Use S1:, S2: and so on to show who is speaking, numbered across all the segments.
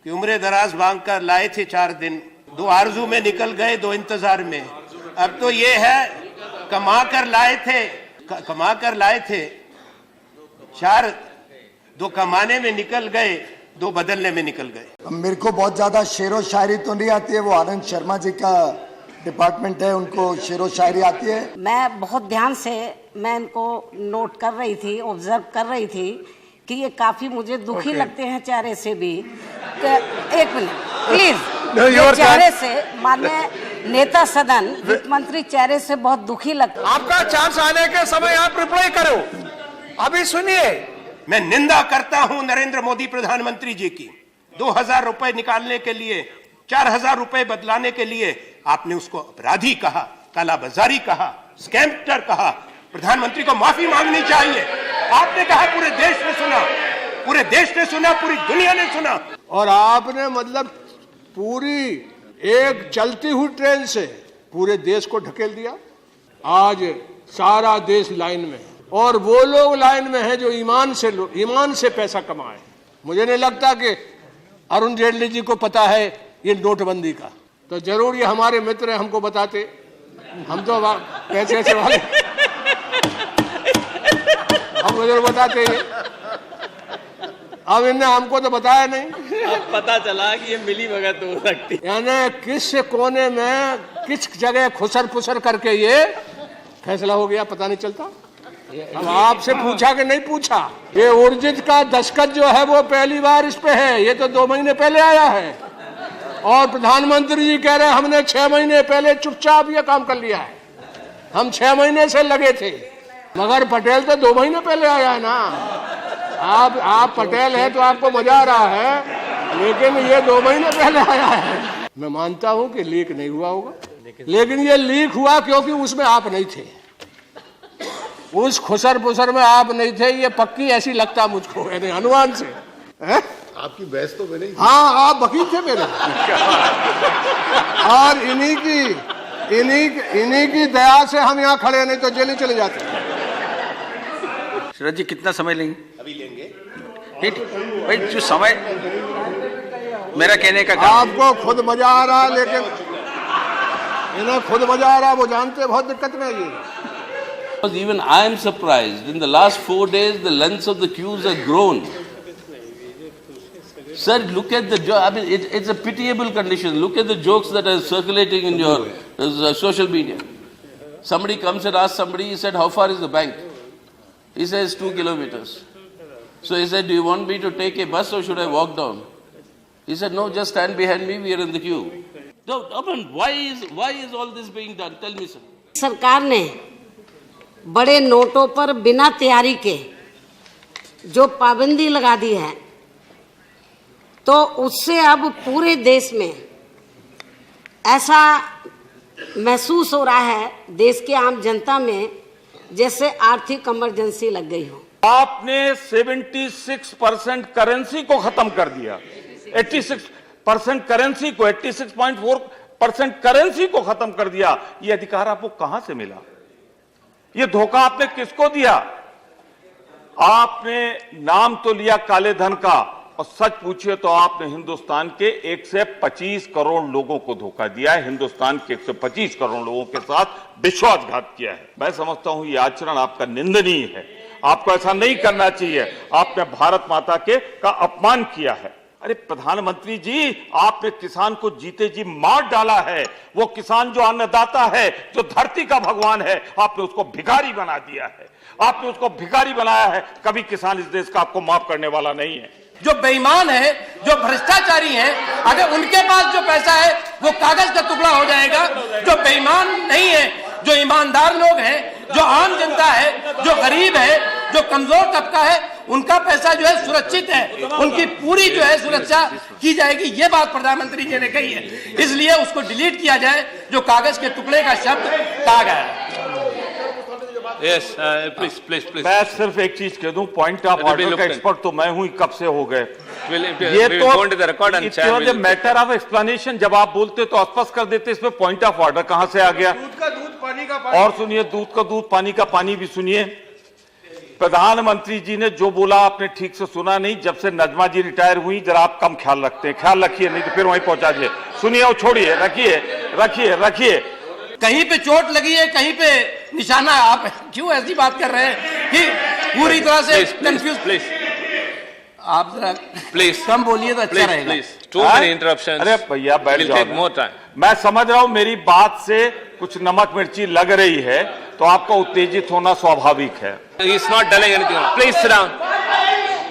S1: कि उम्र दराज मांग कर लाए थे 4 दिन, 2 आरजू में निकल गए 2 इंतजार में। अब तो ये है कमा कर लाए थे 4, 2 कमाने में निकल गए, 2 बदलने में निकल गए।
S2: मेरे को बहुत ज्यादा शेरो शायरी तो नहीं आती है, वो आनंद शर्मा जी का डिपार्टमेंट है, उनको शेरो शायरी आती है।
S3: मैं बहुत ध्यान से मैं इनको नोट कर रही थी, ऑब्जर्व कर रही थी कि ये काफी मुझे दुखी लगते हैं चेहरे से भी। एक मिनट प्लीज, चेहरे से माननीय नेता सदन वित्त मंत्री चेहरे से बहुत दुखी लगते।
S4: आपका चांस आने के समय आप रिप्लाई करो, अभी सुनिए।
S1: मैं निंदा करता हूं नरेंद्र मोदी प्रधानमंत्री जी की। 2000 रुपए निकालने के लिए 4000 रुपए बदलाने के लिए आपने उसको अपराधी कहा, कालाबाजारी कहा, स्कैमर कहा। प्रधानमंत्री को माफी मांगनी चाहिए। आपने कहा पूरे देश ने सुना, पूरे देश ने सुना, पूरी दुनिया ने सुना।
S4: और आपने मतलब पूरी एक चलती हुई ट्रेन से पूरे देश को ढकेल दिया। आज सारा देश लाइन में है और वो लोग लाइन में हैं जो ईमान से पैसा कमाए। मुझे नहीं लगता कि अरुण जेटली जी को पता है ये नोटबंदी का, तो जरूर ये हमारे मित्र हमको बताते। हम तो पैसे से वाले हम जरूर बताते ये। अब इनने हमको तो बताया नहीं।
S5: अब पता चला कि ये मिली भगत हो सकती है।
S4: यानी किस कोने में किस जगह खुसर फुसर करके ये फैसला हो गया पता नहीं चलता। अब आपसे पूछा कि नहीं पूछा। ये उर्जित का दस्तखत जो है वो पहली बार इस पे है, ये तो 2 महीने पहले आया है। और प्रधानमंत्री जी कह रहे हैं हमने 6 महीने पहले चुपचाप ये काम कर लिया है। हम 6 महीने से लगे थे, मगर पटेल तो 2 महीने पहले आया है ना। आप पटेल है तो आपको मजा आ रहा है, लेकिन ये 2 महीने पहले आया है। मैं मानता हूं कि लीक नहीं हुआ होगा, लेकिन ये लीक हुआ क्योंकि उसमें आप नहीं थे। उस खुसर पुसर में आप नहीं थे, ये पक्की ऐसी लगता मुझको, यानी अनुमान से है?
S6: आपकी बहस तो मैंने।
S4: हाँ, आप वकील थे मेरे। और इन्हीं की दया से हम यहाँ खड़े, नहीं तो जेल चले जाते।
S5: शरद जी कितना समय लेंगे?
S1: अभी लेंगे
S5: भाई जो समय मेरा कहने का
S4: आपको खुद मजा आ रहा है, लेकिन इन्हें खुद मजा आ रहा है, वो जानते बहुत दिक्कत में ये।
S7: Even I am surprised. In the last 4 days, the lengths of the queues have grown. Sir, look at the I mean, it's a pitiable condition. Look at the jokes that are circulating in your social media. Somebody comes and asks somebody, he said, how far is the bank? He says 2 kilometers. So he said, do you want me to take a bus or should I walk down? He said, no, just stand behind me, we are in the queue. So, why is all this being done? Tell me, sir.
S3: सरकार ने बड़े नोटों पर बिना तैयारी के जो पाबंदी लगा दी है, तो उससे अब पूरे देश में ऐसा महसूस हो रहा है, देश के आम जनता में, जैसे आर्थिक इमरजेंसी लग गई हो।
S8: आपने 76% करेंसी को खत्म कर दिया। 86% करेंसी को, 86.4% करेंसी को खत्म कर दिया। ये अधिकार आपको कहां से मिला? ये धोखा आपने किसको दिया? आपने नाम तो लिया काले धन का, और सच पूछिए तो आपने हिंदुस्तान के 125 करोड़ लोगों को धोखा दिया है। हिंदुस्तान के 125 करोड़ लोगों के साथ विश्वासघात किया है। मैं समझता हूं ये आचरण आपका निंदनीय है। आपको ऐसा नहीं करना चाहिए। आपने भारत माता का अपमान किया है। अरे प्रधानमंत्री जी, आपने किसान को जीते जी मार डाला है। वो किसान जो अन्नदाता है, जो धरती का भगवान है, आपने उसको भिखारी बना दिया है। आपने उसको भिखारी बनाया है। कभी किसान इस देश का आपको माफ करने वाला नहीं है।
S9: जो बेईमान है, जो भ्रष्टाचारी है, अगर उनके पास जो पैसा है वो कागज का टुकड़ा हो जाएगा। जो बेईमान नहीं है, जो ईमानदार लोग हैं, जो आम जनता है, जो गरीब है, जो कमजोर तबका है, उनका पैसा जो है सुरक्षित है। उनकी पूरी जो है सुरक्षा की जाएगी। ये बात प्रधानमंत्री जी ने कही है, इसलिए उसको डिलीट किया जाए जो कागज के टुकड़े का शब्द कहा गया है।
S8: Yes, please. मैं सिर्फ एक चीज कह दूं, पॉइंट ऑफ ऑर्डर का एक्सपर्ट तो मैं हूं, कब से हो गए। ये तो मैटर ऑफ एक्सप्लेनेशन, जब आप बोलते तो स्पष्ट कर देते, इसमें पॉइंट ऑफ ऑर्डर कहां से आ गया?
S4: दूध का दूध, पानी का पानी।
S8: और सुनिए, दूध का दूध, पानी का पानी भी सुनिए। प्रधानमंत्री जी ने जो बोला आपने ठीक से सुना नहीं। जब से नजमा जी रिटायर हुई जरा आप कम ख्याल रखते हैं, ख्याल रखिए नहीं तो फिर वहीं पहुंचा दिए। सुनिए और छोड़िए, रखिए रखिए रखिए।
S9: कहीं पे चोट लगी है, कहीं पे निशाना। आप क्यों ऐसी बात कर रहे हैं कि पूरी तरह से कंफ्यूज?
S5: प्लीज
S9: आप जरा
S5: प्लीज
S9: कम बोलिए तो अच्छा रहेगा।
S5: Please too many interruptions.
S8: अरे भैया बैठ जाओ,
S5: मोर टाइम।
S8: मैं समझ रहा हूं मेरी बात से कुछ नमक मिर्ची लग रही है तो आपका उत्तेजित होना स्वाभाविक है।
S5: He is not telling anything. Please sit down,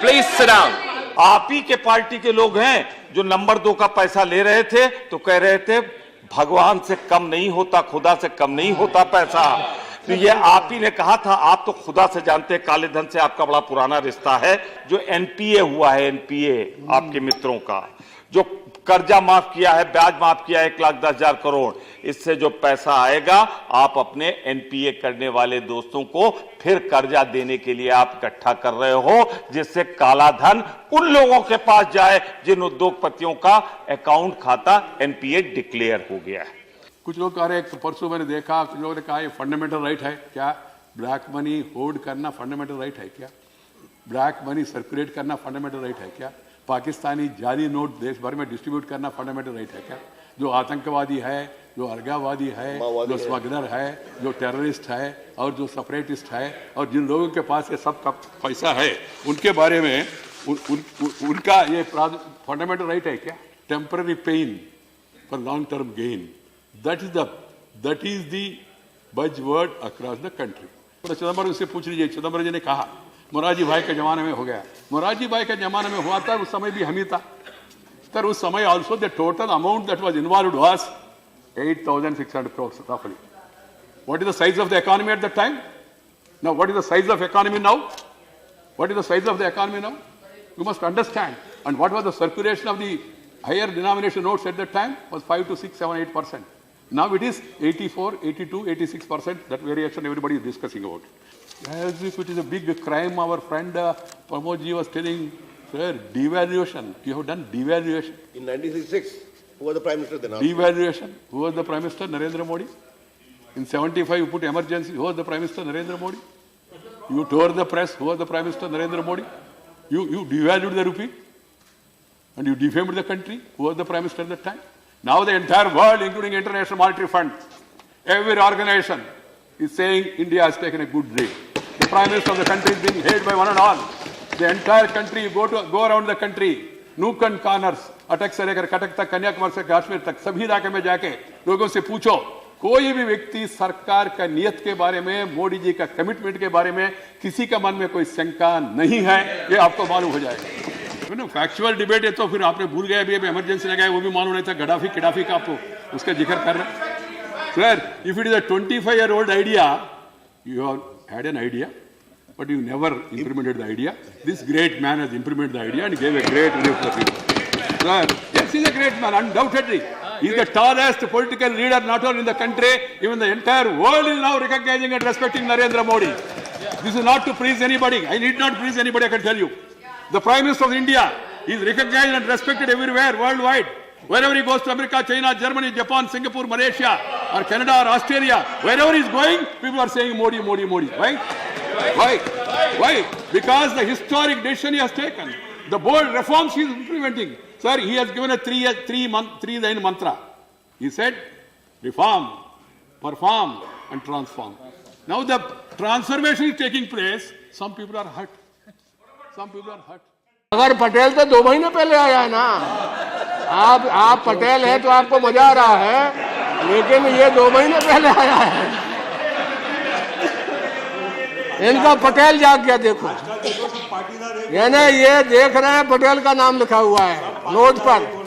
S5: please sit down.
S8: आप ही के पार्टी के लोग हैं जो नंबर 2 का पैसा ले रहे थे तो कह रहे थे भगवान से कम नहीं होता, खुदा से कम नहीं होता पैसा। तो ये आप ही ने कहा था। आप तो खुदा से जानते हैं, काले धन से आपका बड़ा पुराना रिश्ता है। जो एनपीए हुआ है, एनपीए आपके मित्रों का, जो कर्जा माफ किया है, ब्याज माफ किया है 1,10,000 करोड़, इससे जो पैसा आएगा आप अपने एनपीए करने वाले दोस्तों को फिर कर्जा देने के लिए आप इकट्ठा कर रहे हो, जिससे काला धन उन लोगों के पास जाए जिन उद्योगपतियों का अकाउंट खाता एनपीए डिक्लेयर हो गया है।
S6: कुछ लोग कह रहे हैं, परसों मैंने देखा कुछ लोगों ने कहा ये फंडामेंटल राइट है क्या? ब्लैक मनी होल्ड करना फंडामेंटल राइट है क्या? ब्लैक मनी सर्कुलेट करना फंडामेंटल राइट है क्या? पाकिस्तानी जाली नोट देश भर में डिस्ट्रीब्यूट करना फंडामेंटल राइट है क्या? जो आतंकवादी है, जो अलगाववादी है, जो स्मगलर है, जो टेररिस्ट है और जो सेपरेटिस्ट है और जिन लोगों के पास ये सब का पैसा है उनके बारे में उनका ये फंडामेंटल राइट है क्या? Temporary pain for long term gain, that is the buzzword across the country. तो चिदम्बरम से पूछ लीजिए, चिदम्बरम जी ने कहा मोरारजी भाई के जमाने में हो गया। मोरारजी भाई के जमाने में हुआ था, उस समय भी हम ही था। सर उस समय also the total amount that was involved was 8,600 crores roughly. What is the size of the economy at that time? Now what is the size of economy now? What is the size of the economy now? You must understand. And what was the circulation of the higher denomination notes at that time? Was 5 to 6, 7, 8%. Now it is 84, 82, 86%. That variation everybody is discussing about. As if it is a big crime, our friend Pramod ji was telling, sir, devaluation. You have done devaluation.
S10: In 1966, who was the Prime Minister then?
S6: Devaluation. Who was the Prime Minister? Narendra Modi. In 75, you put emergency. Who was the Prime Minister? Narendra Modi. You tore the press. Who was the Prime Minister? Narendra Modi. You devalued the rupee. And you defamed the country. Who was the Prime Minister at that time? Now the entire world, including International Monetary Fund, every organization is saying India has taken a good break. The Prime Minister of the country is being hailed by one and all. The entire country, you go around the country, nook and corners, अटक से लेकर कटक तक, कन्याकुमारी से कश्मीर तक, सभी इलाके में जाके लोगों से पूछो, कोई भी व्यक्ति सरकार का नियत के बारे में, मोदी जी का कमिटमेंट के बारे में किसी का मन में कोई शंका नहीं है, ये आपको मालूम हो जाएगा। फैक्चुअल डिबेट है तो फिर आपने भूल गए, अभी इमरजेंसी लगाया, वो भी मालूम नहीं था। गडाफी का आपको उसका जिक्र कर रहे हैं। Sir, if it is a 25-year-old idea, you have had an idea, but you never implemented the idea. This great man has implemented the idea and gave a great relief to the people. Sir, yes, he is a great man, undoubtedly. He is the tallest political leader not only in the country, even the entire world is now recognizing and respecting Narendra Modi. This is not to praise anybody. I need not praise anybody, I can tell you. The Prime Minister of India is recognized and respected everywhere, worldwide. Wherever he goes to America, China, Germany, Japan, Singapore, Malaysia, or Canada, or Australia, wherever he is going, people are saying Modi, Modi, Modi. Why? Why? Because the historic decision he has taken, the bold reforms he is implementing. Sir, he has given a three-line mantra. He said, reform, perform, and transform. Now the transformation is taking place. Some people are hurt.
S4: अगर पटेल तो 2 महीने पहले आया है ना, आप पटेल है तो आपको मजा आ रहा है, लेकिन ये 2 महीने पहले आया है। इनका पटेल जाग गया, देखो, यानी ये देख रहे हैं पटेल का नाम लिखा हुआ है नोट पर।